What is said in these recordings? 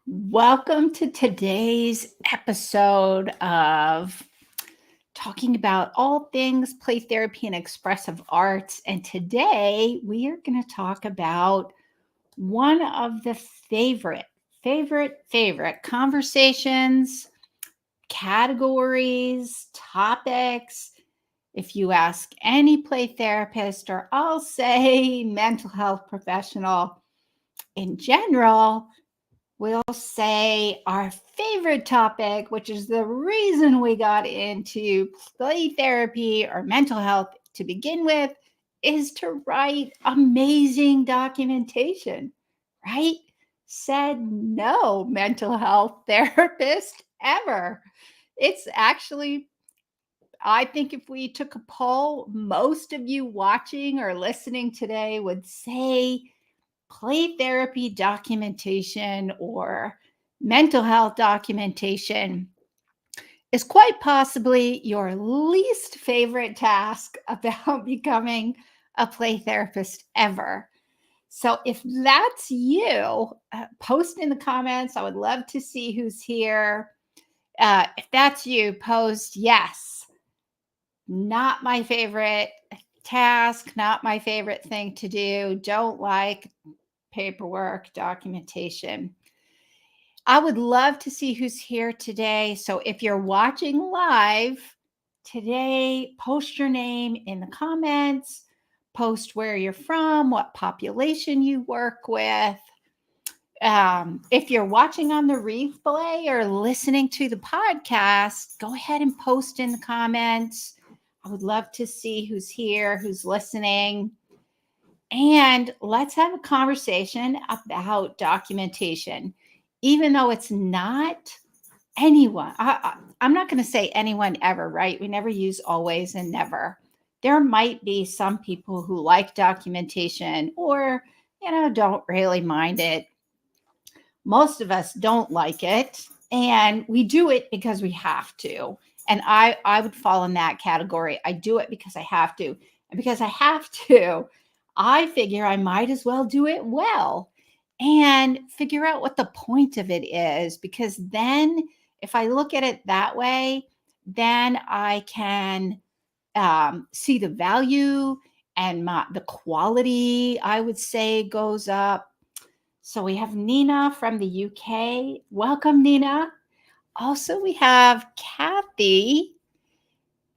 Welcome to today's episode of talking about all things play therapy and expressive arts. And today we are going to talk about one of the favorite conversations, categories, topics. If you ask any play therapist, or I'll say mental health professional in general, we'll say our favorite topic, which is the reason we got into play therapy or mental health to begin with, is to write amazing documentation, right? Said no mental health therapist ever. It's actually, I think if we took a poll, most of you watching or listening today would say play therapy documentation or mental health documentation is quite possibly your least favorite task about becoming a play therapist ever. So if that's you, post in the comments. I would love to see who's here. If that's you, post yes. Not my favorite task, not my favorite thing to do. Don't like paperwork, documentation. I would love to see who's here today. So if you're watching live today, post your name in the comments, post where you're from, what population you work with. If you're watching on the replay or listening to the podcast, go ahead and post in the comments. I would love to see who's here, who's listening. And let's have a conversation about documentation, even though it's not anyone. I'm not going to say anyone ever, right? We never use always and never. There might be some people who like documentation or, don't really mind it. Most of us don't like it, and we do it because we have to. And I would fall in that category. I do it because I have to. And because I have to, I figure I might as well do it well and figure out what the point of it is. Because then, if I look at it that way, then I can see the value and the quality, I would say, goes up. So we have Nina from the UK. Welcome, Nina. Also, we have Kathy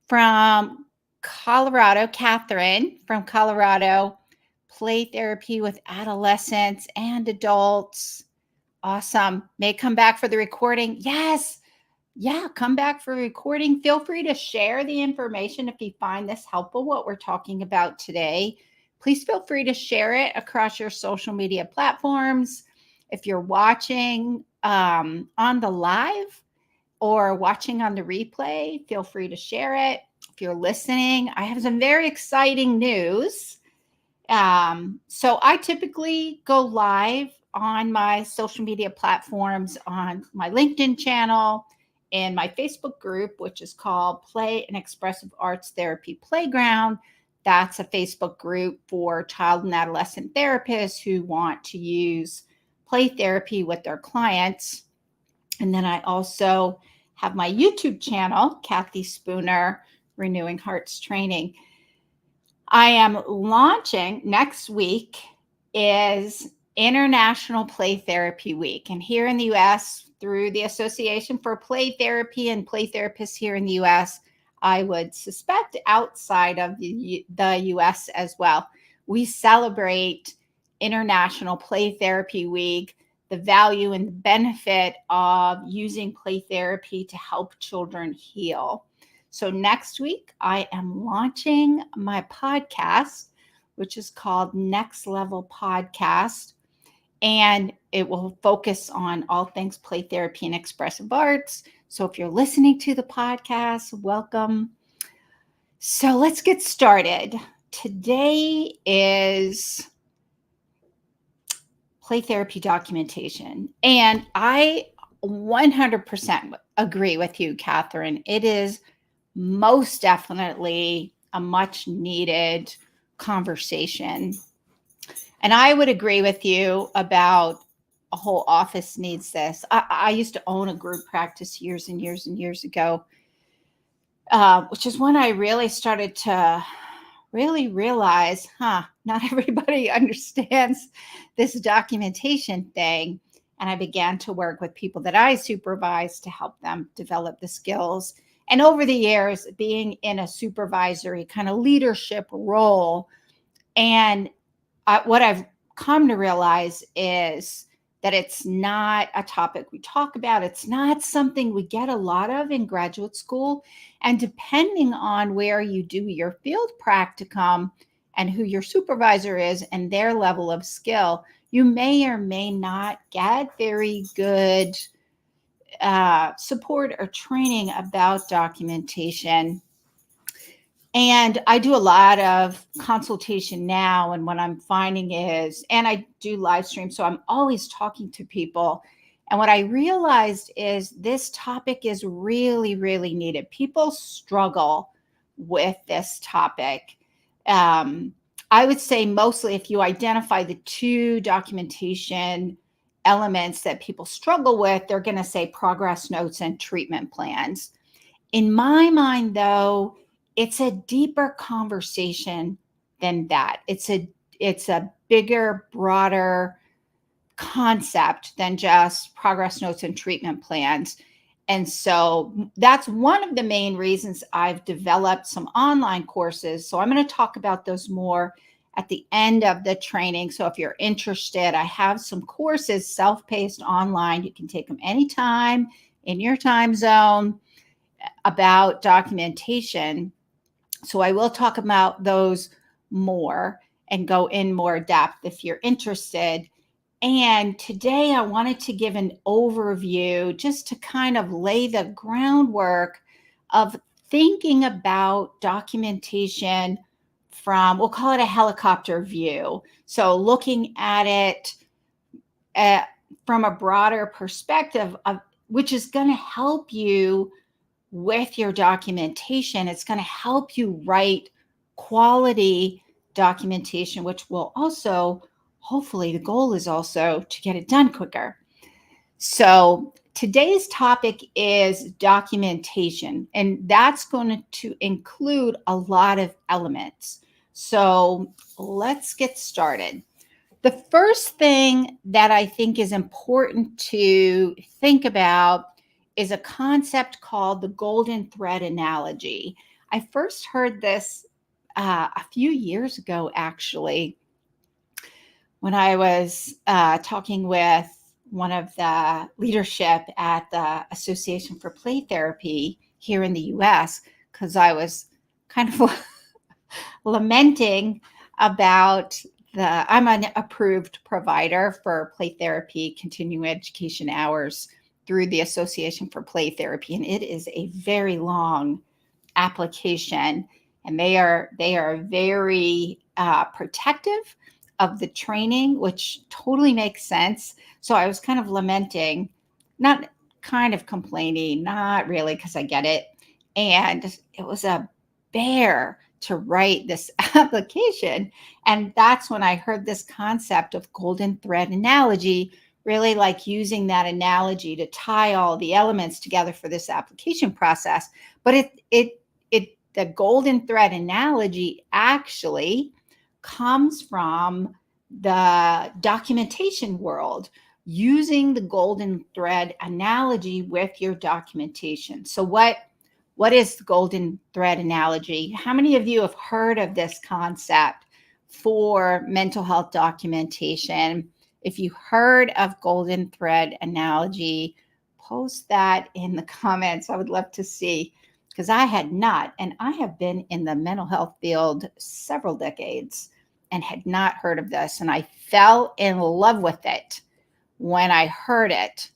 from Colorado, Catherine from Colorado, play therapy with adolescents and adults. Awesome. May come back for the recording. Yes. Yeah, come back for recording. Feel free to share the information if you find this helpful, what we're talking about today. Please feel free to share it across your social media platforms. If you're watching on the live or watching on the replay, feel free to share it. If you're listening, I have some very exciting news. So I typically go live on my social media platforms, on my LinkedIn channel and my Facebook group, which is called Play and Expressive Arts Therapy Playground. That's a Facebook group for child and adolescent therapists who want to use play therapy with their clients. And then I also have my YouTube channel, Kathy Spooner, Renewing Hearts Training. I am launching next week is International Play Therapy Week. And here in the US, through the Association for Play Therapy and Play Therapists here in the US, I would suspect outside of the US as well, we celebrate International Play Therapy Week, the value and the benefit of using play therapy to help children heal. So next week, I am launching my podcast, which is called Next Level Podcast. And it will focus on all things play therapy and expressive arts. So if you're listening to the podcast, welcome. So let's get started. Today is play therapy documentation. And I 100% agree with you, Catherine. It is most definitely a much needed conversation. And I would agree with you about a whole office needs this. I used to own a group practice years and years and years ago, which is when I really started to really realize, not everybody understands this documentation thing. And I began to work with people that I supervise to help them develop the skills. And over the years, being in a supervisory kind of leadership role, and what I've come to realize is that it's not a topic we talk about. It's not something we get a lot of in graduate school. And depending on where you do your field practicum and who your supervisor is and their level of skill, you may or may not get very good support or training about documentation. And I do a lot of consultation now. And what I'm finding is, and I do live stream, so I'm always talking to people. And what I realized is this topic is really, really needed. People struggle with this topic. I would say mostly if you identify the two documentation elements that people struggle with, they're going to say progress notes and treatment plans. In my mind, though, it's a deeper conversation than that. It's a bigger, broader concept than just progress notes and treatment plans. And so that's one of the main reasons I've developed some online courses. So I'm going to talk about those more at the end of the training. So if you're interested, I have some courses, self-paced online. You can take them anytime in your time zone about documentation. So I will talk about those more and go in more depth if you're interested. And today I wanted to give an overview just to kind of lay the groundwork of thinking about documentation from, we'll call it a helicopter view. So looking at it from a broader perspective, which is going to help you with your documentation. It's going to help you write quality documentation, which will also, hopefully, the goal is also to get it done quicker. So today's topic is documentation, and that's going to include a lot of elements. So let's get started. The first thing that I think is important to think about is a concept called the golden thread analogy. I first heard this a few years ago, actually, when I was talking with one of the leadership at the Association for Play Therapy here in the US, because I was kind of lamenting about I'm an approved provider for play therapy, continuing education hours through the Association for Play Therapy, and it is a very long application, and they are very protective of the training, which totally makes sense. So I was kind of lamenting, not kind of complaining, not really, because I get it. And it was a bear to write this application. And that's when I heard this concept of golden thread analogy, really like using that analogy to tie all the elements together for this application process. But the golden thread analogy actually comes from the documentation world, using the golden thread analogy with your documentation. So what is the golden thread analogy? How many of you have heard of this concept for mental health documentation? If you heard of golden thread analogy, post that in the comments. I would love to see, because I had not, and I have been in the mental health field several decades and had not heard of this. And I fell in love with it when I heard it.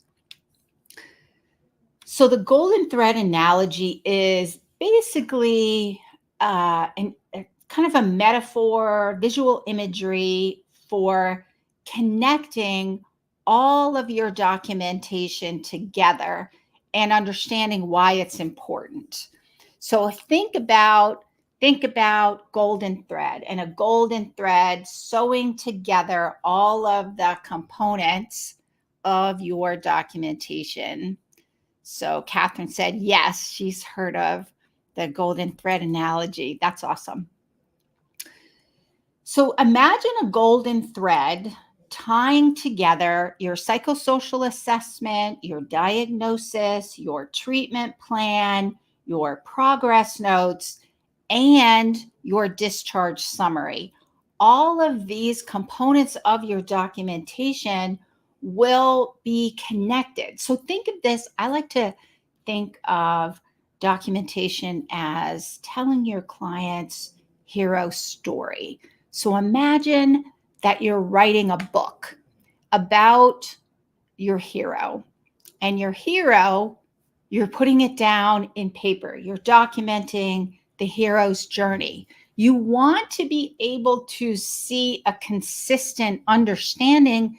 So the golden thread analogy is basically kind of a metaphor, visual imagery for connecting all of your documentation together and understanding why it's important. So think about golden thread, and a golden thread sewing together all of the components of your documentation? So Catherine said, yes, she's heard of the golden thread analogy. That's awesome. So imagine a golden thread tying together your psychosocial assessment, your diagnosis, your treatment plan, your progress notes, and your discharge summary. All of these components of your documentation will be connected. So think of this. I like to think of documentation as telling your client's hero story. So imagine that you're writing a book about your hero, and your hero, you're putting it down in paper. You're documenting the hero's journey. You want to be able to see a consistent understanding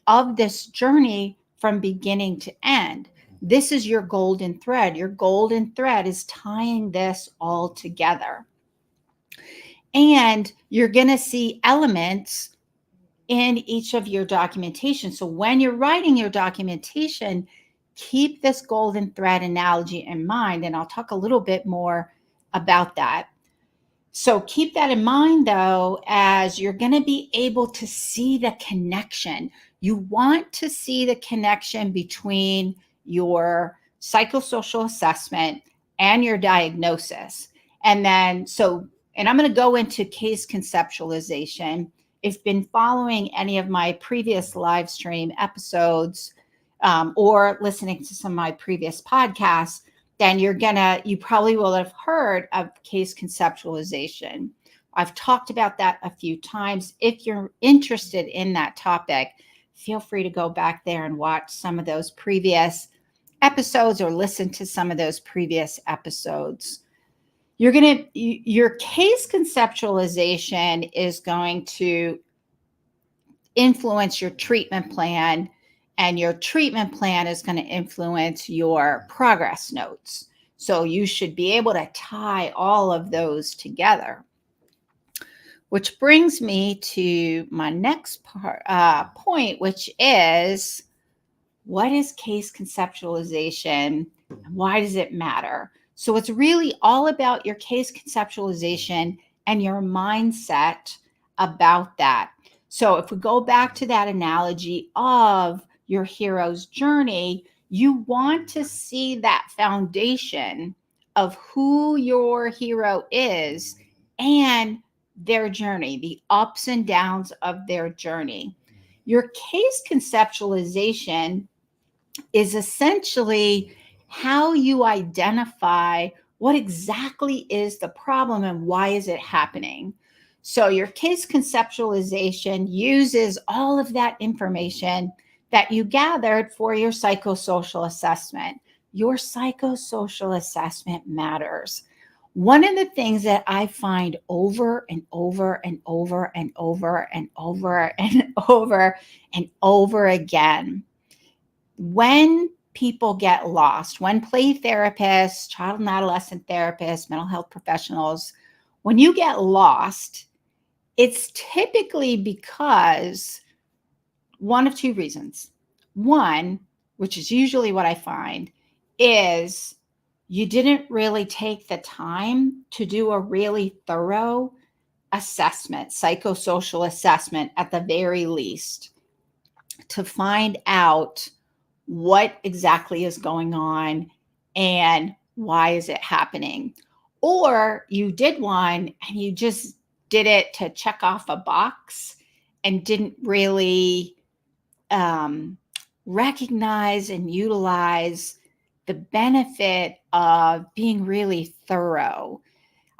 of this journey from beginning to end. This is your golden thread. Your golden thread is tying this all together. And you're going to see elements in each of your documentation. So when you're writing your documentation, keep this golden thread analogy in mind. And I'll talk a little bit more about that. So keep that in mind, though, as you're going to be able to see the connection. You want to see the connection between your psychosocial assessment and your diagnosis. And then, and I'm going to go into case conceptualization. If you've been following any of my previous live stream episodes or listening to some of my previous podcasts, then you probably will have heard of case conceptualization. I've talked about that a few times. If you're interested in that topic, feel free to go back there and watch some of those previous episodes or listen to some of those previous episodes. Your case conceptualization is going to influence your treatment plan, and your treatment plan is going to influence your progress notes. So you should be able to tie all of those together. Which brings me to my next point, which is, what is case conceptualization? Why does it matter? So it's really all about your case conceptualization and your mindset about that. So if we go back to that analogy of your hero's journey, you want to see that foundation of who your hero is and their journey, the ups and downs of their journey. Your case conceptualization is essentially how you identify what exactly is the problem and why is it happening. So your case conceptualization uses all of that information that you gathered for your psychosocial assessment. Your psychosocial assessment matters. One of the things that I find over and over and over and over and over and over and over again, when people get lost, when play therapists, child and adolescent therapists, mental health professionals, when you get lost, it's typically because one of two reasons. One, which is usually what I find, is you didn't really take the time to do a really thorough assessment, psychosocial assessment at the very least, to find out what exactly is going on and why is it happening. Or you did one and you just did it to check off a box and didn't really recognize and utilize the benefit of being really thorough.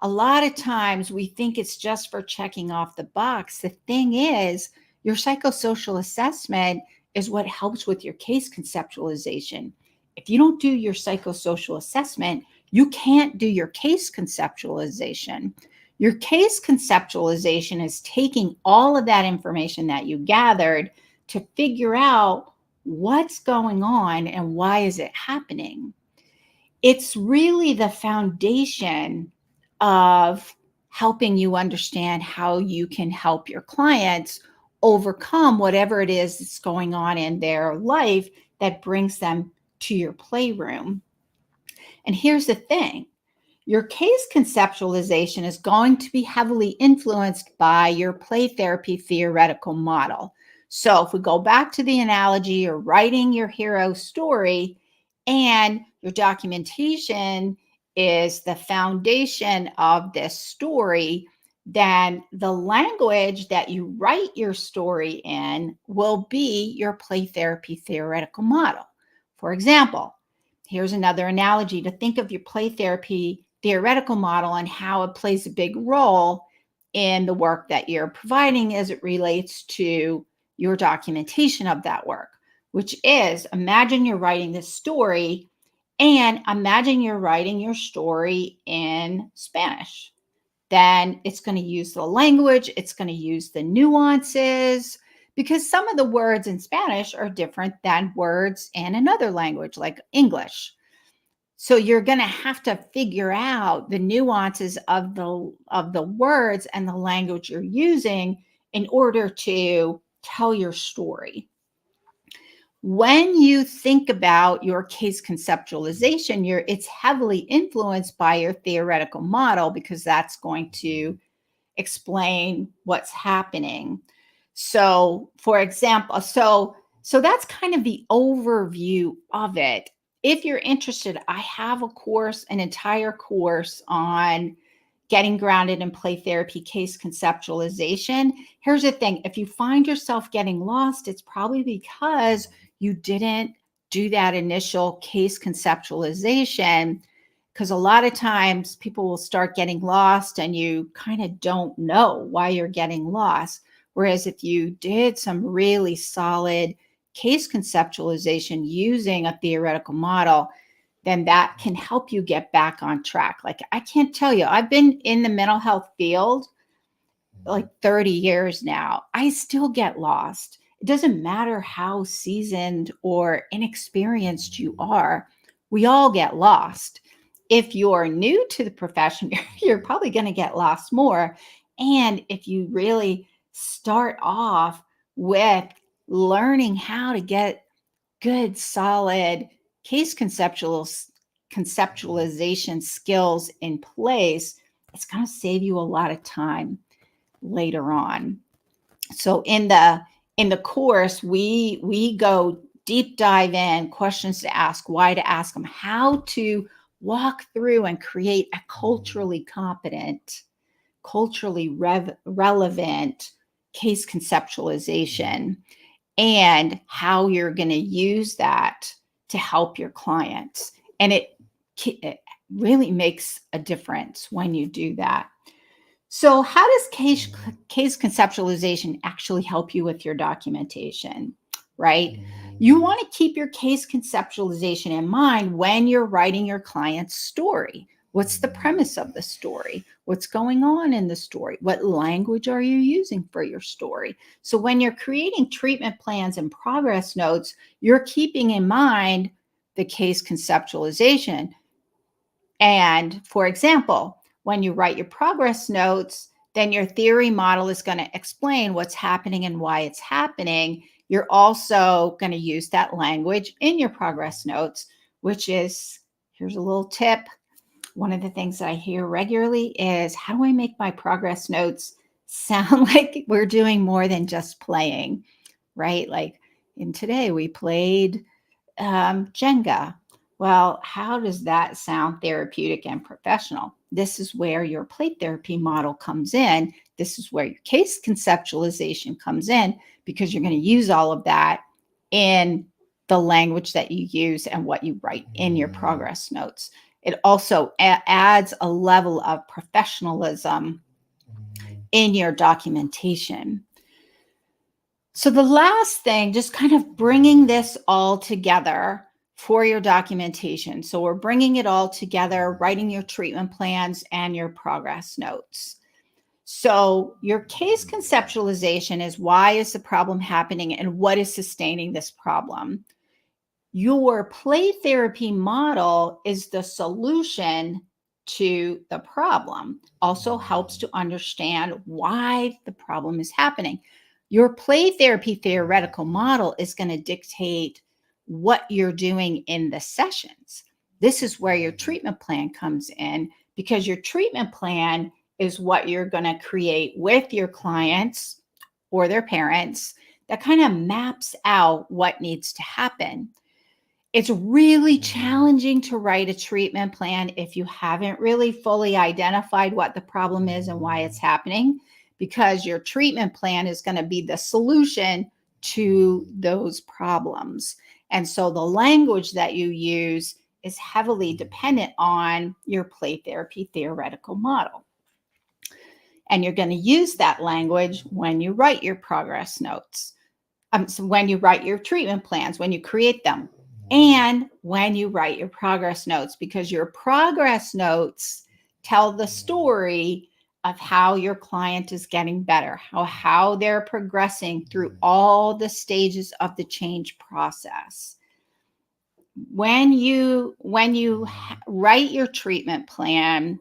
A lot of times we think it's just for checking off the box. The thing is, your psychosocial assessment is what helps with your case conceptualization. If you don't do your psychosocial assessment, you can't do your case conceptualization. Your case conceptualization is taking all of that information that you gathered to figure out what's going on and why is it happening. It's really the foundation of helping you understand how you can help your clients overcome whatever it is that's going on in their life that brings them to your playroom. And here's the thing. Your case conceptualization is going to be heavily influenced by your play therapy theoretical model. So if we go back to the analogy, you're writing your hero story and your documentation is the foundation of this story, then the language that you write your story in will be your play therapy theoretical model. For example, here's another analogy to think of your play therapy theoretical model and how it plays a big role in the work that you're providing as it relates to your documentation of that work, which is imagine you're writing this story and imagine you're writing your story in Spanish. Then it's going to use the language, it's going to use the nuances, because some of the words in Spanish are different than words in another language like English. So you're going to have to figure out the nuances of the words and the language you're using in order to tell your story. When you think about your case conceptualization, it's heavily influenced by your theoretical model because that's going to explain what's happening. So, for example, so that's kind of the overview of it. If you're interested, I have a course, an entire course on getting grounded in play therapy case conceptualization. Here's the thing. If you find yourself getting lost, it's probably because you didn't do that initial case conceptualization, because a lot of times people will start getting lost and you kind of don't know why you're getting lost. Whereas if you did some really solid case conceptualization using a theoretical model, then that can help you get back on track. Like, I can't tell you, I've been in the mental health field like 30 years now. I still get lost. It doesn't matter how seasoned or inexperienced you are. We all get lost. If you're new to the profession, you're probably going to get lost more. And if you really start off with learning how to get good, solid case conceptualization skills in place, it's going to save you a lot of time later on. So in the course, we go deep dive in, questions to ask, why to ask them, how to walk through and create a culturally competent, culturally relevant case conceptualization, and how you're going to use that to help your clients. And it really makes a difference when you do that. So how does case conceptualization actually help you with your documentation, right? You want to keep your case conceptualization in mind when you're writing your client's story. What's the premise of the story? What's going on in the story? What language are you using for your story? So when you're creating treatment plans and progress notes, you're keeping in mind the case conceptualization. And for example, when you write your progress notes, then your theory model is going to explain what's happening and why it's happening. You're also going to use that language in your progress notes, which is, here's a little tip. One of the things that I hear regularly is, how do I make my progress notes sound like we're doing more than just playing, right? Like in today, we played Jenga. Well, how does that sound therapeutic and professional? This is where your play therapy model comes in. This is where your case conceptualization comes in, because you're going to use all of that in the language that you use and what you write in your progress notes. It also adds a level of professionalism in your documentation. So the last thing, just kind of bringing this all together for your documentation. So we're bringing it all together, writing your treatment plans and your progress notes. So your case conceptualization is, why is the problem happening and what is sustaining this problem? Your play therapy model is the solution to the problem. Also helps to understand why the problem is happening. Your play therapy theoretical model is going to dictate what you're doing in the sessions. This is where your treatment plan comes in, because your treatment plan is what you're going to create with your clients or their parents that kind of maps out what needs to happen. It's really challenging to write a treatment plan if you haven't really fully identified what the problem is and why it's happening, because your treatment plan is going to be the solution to those problems. And so the language that you use is heavily dependent on your play therapy theoretical model. And you're going to use that language when you write your progress notes, so when you write your treatment plans, when you create them, and when you write your progress notes, because your progress notes tell the story of how your client is getting better, how they're progressing through all the stages of the change process. When you write your treatment plan,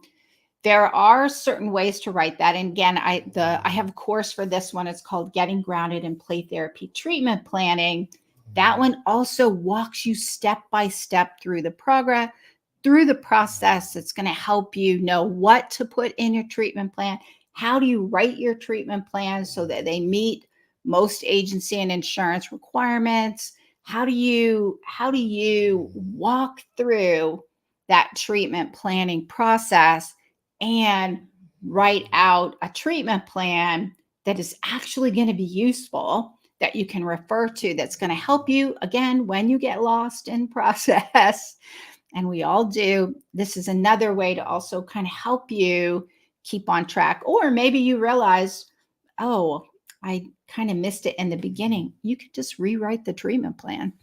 there are certain ways to write that. And again, I have a course for this one. It's called Getting Grounded in Play Therapy Treatment Planning. That one also walks you step by step through the process. It's going to help you know what to put in your treatment plan. How do you write your treatment plans so that they meet most agency and insurance requirements? How do you walk through that treatment planning process and write out a treatment plan that is actually going to be useful, that you can refer to, that's going to help you, again, when you get lost in process. And we all do. This is another way to also kind of help you keep on track. Or maybe you realize, oh, I kind of missed it in the beginning. You could just rewrite the treatment plan.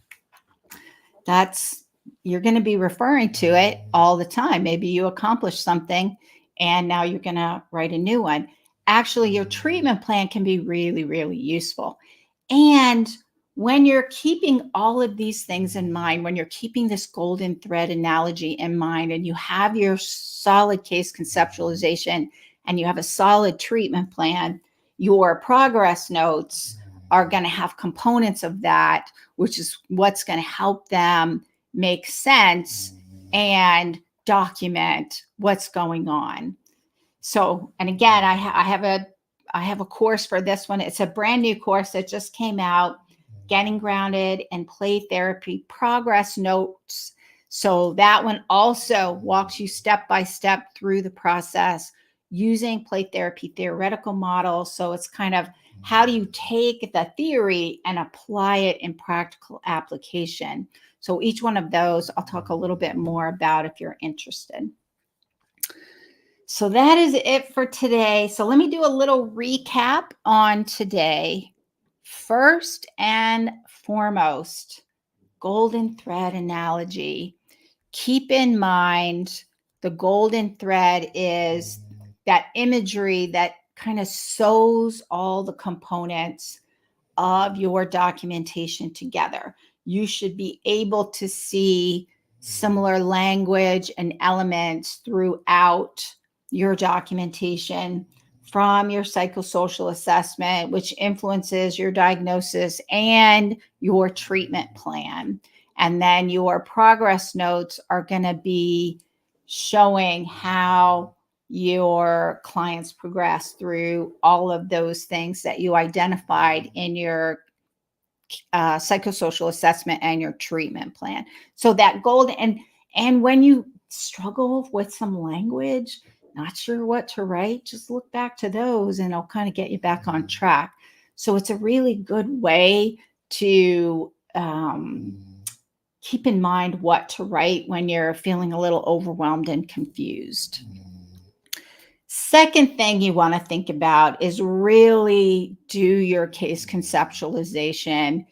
You're going to be referring to it all the time. Maybe you accomplished something and now you're going to write a new one. Actually, your treatment plan can be really, really useful. And when you're keeping all of these things in mind, when you're keeping this golden thread analogy in mind, and you have your solid case conceptualization and you have a solid treatment plan, your progress notes are going to have components of that, which is what's going to help them make sense and document what's going on. So, and again, I have a course for this one. It's a brand new course that just came out, Getting Grounded in Play Therapy Progress Notes. So that one also walks you step by step through the process using play therapy theoretical models. So it's kind of, how do you take the theory and apply it in practical application? So each one of those I'll talk a little bit more about if you're interested. So that is it for today. So let me do a little recap on today. First and foremost, golden thread analogy. Keep in mind, the golden thread is that imagery that kind of sews all the components of your documentation together. You should be able to see similar language and elements throughout your documentation, from your psychosocial assessment, which influences your diagnosis and your treatment plan. And then your progress notes are going to be showing how your clients progress through all of those things that you identified in your psychosocial assessment and your treatment plan. So that goal, and when you struggle with some language, not sure what to write, just look back to those and it'll kind of get you back on track. So it's a really good way to keep in mind what to write when you're feeling a little overwhelmed and confused. Second thing you want to think about is really do your case conceptualization.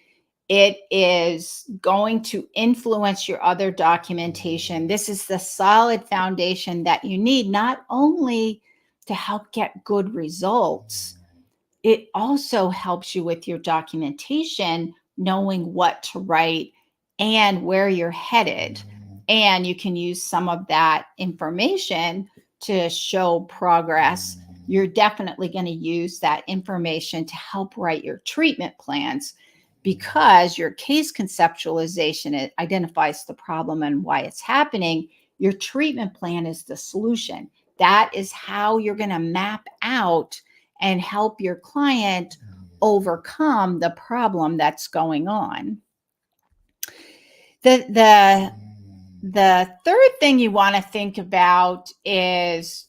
It is going to influence your other documentation. This is the solid foundation that you need, not only to help get good results, it also helps you with your documentation, knowing what to write and where you're headed. And you can use some of that information to show progress you're definitely going to use that information to help write your treatment plans, because your case conceptualization, it identifies the problem and why it's happening. Your treatment plan is the solution. That is how you're going to map out and help your client overcome the problem that's going on. The third thing you want to think about is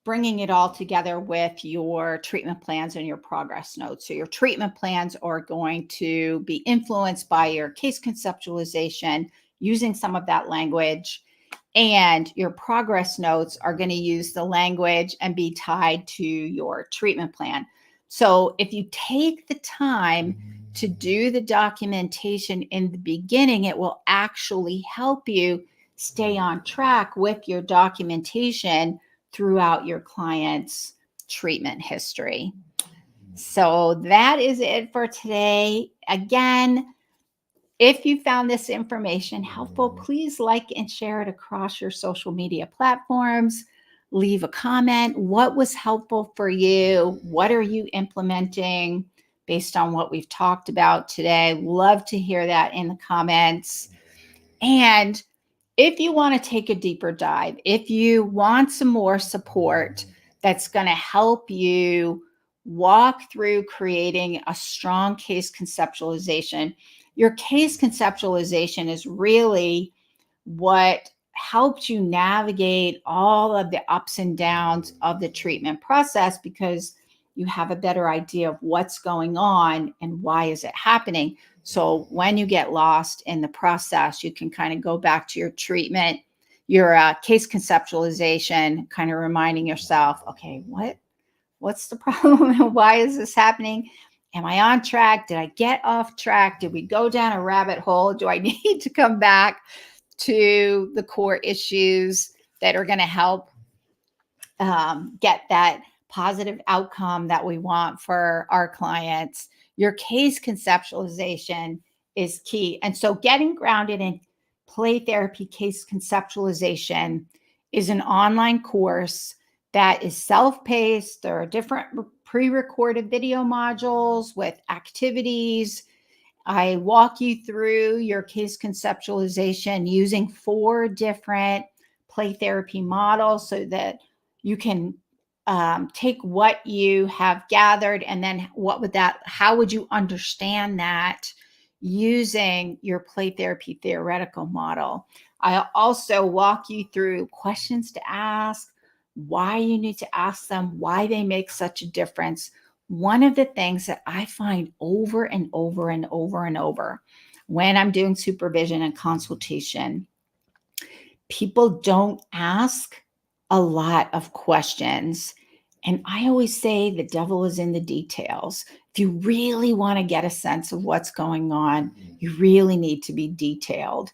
bringing it all together with your treatment plans and your progress notes. So your treatment plans are going to be influenced by your case conceptualization, using some of that language, and your progress notes are going to use the language and be tied to your treatment plan. So if you take the time to do the documentation in the beginning, it will actually help you stay on track with your documentation throughout your client's treatment history. So that is it for today. Again, if you found this information helpful, please like and share it across your social media platforms. Leave a comment. What was helpful for you? What are you implementing based on what we've talked about today? Love to hear that in the comments. And if you want to take a deeper dive, if you want some more support that's going to help you walk through creating a strong case conceptualization, your case conceptualization is really what helps you navigate all of the ups and downs of the treatment process, because you have a better idea of what's going on and why is it happening. So when you get lost in the process, you can kind of go back to your treatment, your case conceptualization, kind of reminding yourself, okay, what's the problem and why is this happening? Am I on track? Did I get off track? Did we go down a rabbit hole? Do I need to come back to the core issues that are going to help get that positive outcome that we want for our clients? Your case conceptualization is key. And so getting grounded in play therapy case conceptualization is an online course that is self-paced. There are different pre-recorded video modules with activities. I walk you through your case conceptualization using 4 different play therapy models so that you can take what you have gathered and then how would you understand that using your play therapy theoretical model. I also walk you through questions to ask, why you need to ask them, why they make such a difference. One of the things that I find over and over and over and over when I'm doing supervision and consultation, people don't ask a lot of questions. And I always say the devil is in the details. If you really want to get a sense of what's going on, you really need to be detailed.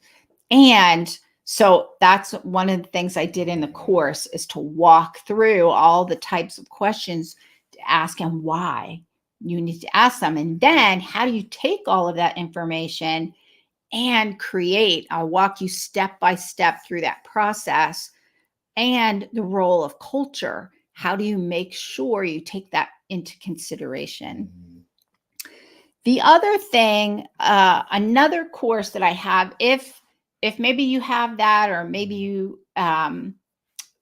And so that's one of the things I did in the course, is to walk through all the types of questions to ask and why you need to ask them. And then how do you take all of that information and create? I'll walk you step by step through that process, and the role of culture. How do you make sure you take that into consideration? The other thing, another course that I have, if maybe you have that, or maybe you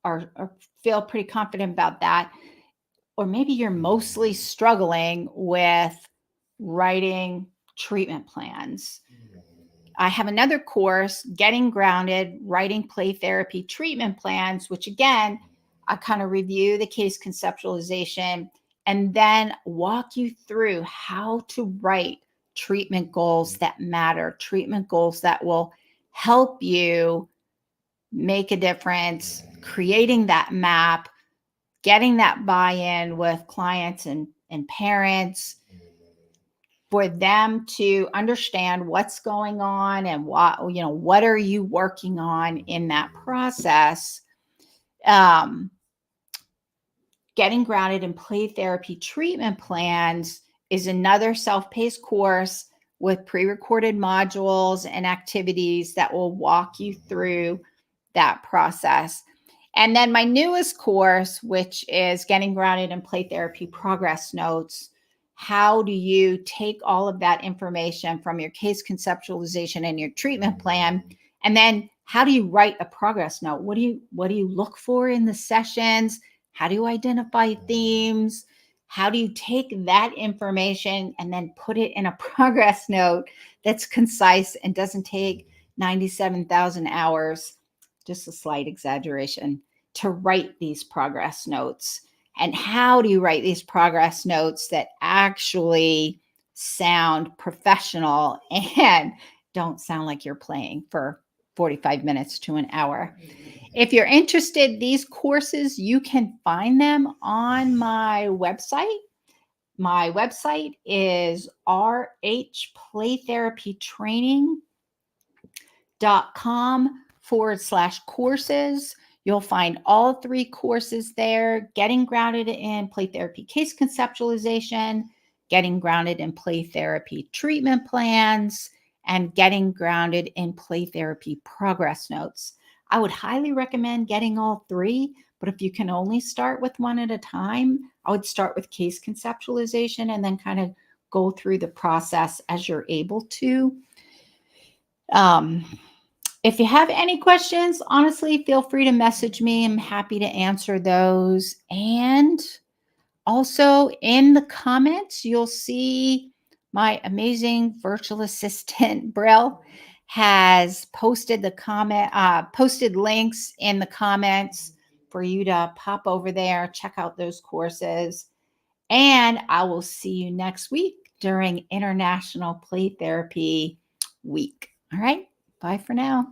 or feel pretty confident about that, or maybe you're mostly struggling with writing treatment plans. I have another course, Getting Grounded, Writing Play Therapy Treatment Plans, which again, I kind of review the case conceptualization and then walk you through how to write treatment goals that matter, treatment goals that will help you make a difference, creating that map, getting that buy-in with clients and parents, for them to understand what's going on and what are you working on in that process. Getting Grounded in Play Therapy Treatment Plans is another self-paced course with pre-recorded modules and activities that will walk you through that process. And then my newest course, which is Getting Grounded in Play Therapy Progress Notes. How do you take all of that information from your case conceptualization and your treatment plan, and then how do you write a progress note? What do you look for in the sessions? How do you identify themes? How do you take that information and then put it in a progress note that's concise and doesn't take 97,000 hours, just a slight exaggeration, to write these progress notes? And how do you write these progress notes that actually sound professional and don't sound like you're playing for 45 minutes to an hour? If you're interested, these courses, you can find them on my website. My website is rhplaytherapytraining.com/courses. You'll find all 3 courses there: Getting Grounded in Play Therapy Case Conceptualization, Getting Grounded in Play Therapy Treatment Plans, and Getting Grounded in Play Therapy Progress Notes. I would highly recommend getting all 3, but if you can only start with one at a time, I would start with case conceptualization and then kind of go through the process as you're able to. If you have any questions, honestly, feel free to message me. I'm happy to answer those. And also in the comments, you'll see my amazing virtual assistant, Brill, has posted posted links in the comments for you to pop over there, check out those courses. And I will see you next week during International Play Therapy Week. All right. Bye for now.